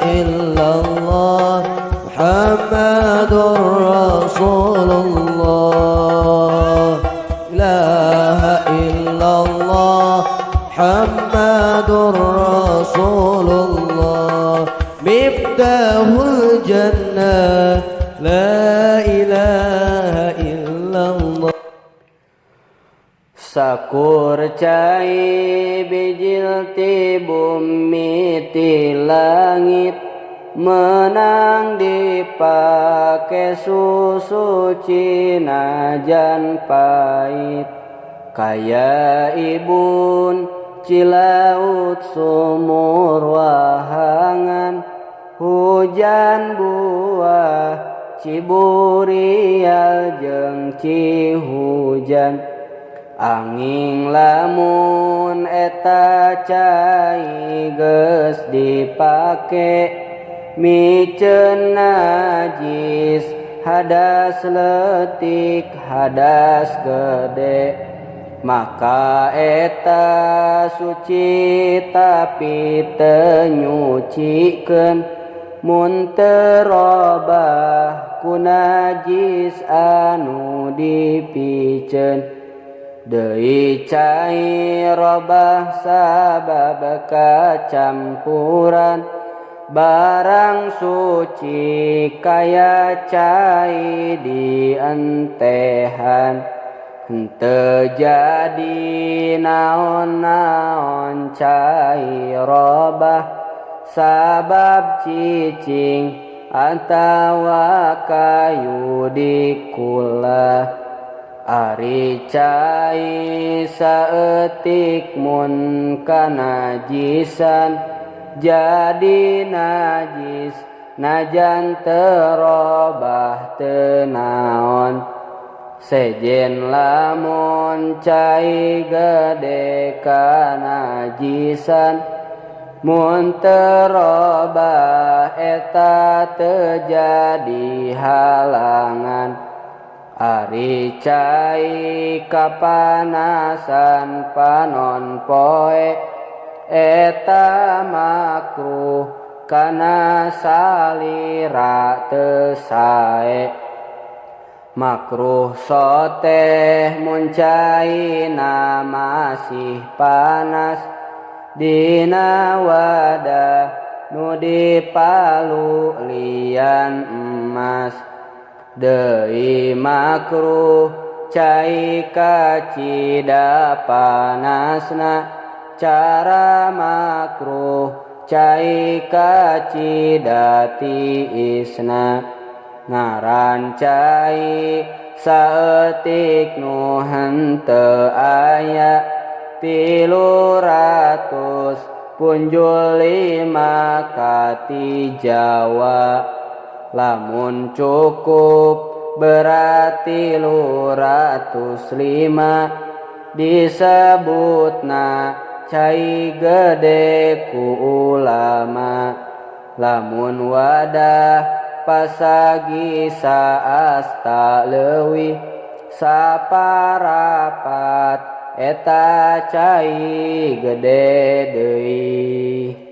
illallah Muhammadur Rasulullah. Ilaha illallah Muhammadur Rasulullah. Miftahul jannah la ilaha illallah. Sakur cai bijil ti bumi ti langit, menang dipake susu cinajan pait. Kaya ibun cilaut sumur wahangan, hujan buah ciburial jeung cihujan. Anging lamun eta cai geus dipake, miceun najis hadas leutik hadas gede. Maka eta suci tapi teu nyucikeun, mun teu robah ku najis anu dipikeun. Deui cai robah sabab kacampuran barang suci kaya cai dientehan. Henteu jadi naon-naon cai robah sabab cicing atawa kayu dikulah. Ari cai saeutik mun kanajisan jadi najis, najan teu robah teu naon. Sejen lamun cai gede kanajisan, mun teu robah eta teu jadi halangan. Ari cai kapanasan panon poe, eta makruh kana salira teu sae. Makruh soteh mun caina masih panas, dina wadah nu dipalu lian emas. Deui makruh cai kacida panasna, cara makruh cai kacida tiisna. Ngaran cai saeutik nu henteu aya 300 punjul 5 kati Jawa. Lamun cukup berarti 305 disebutna cai gede ku ulama. Lamun wadah pasagi saasta leuwih saparapat eta cai gede deui.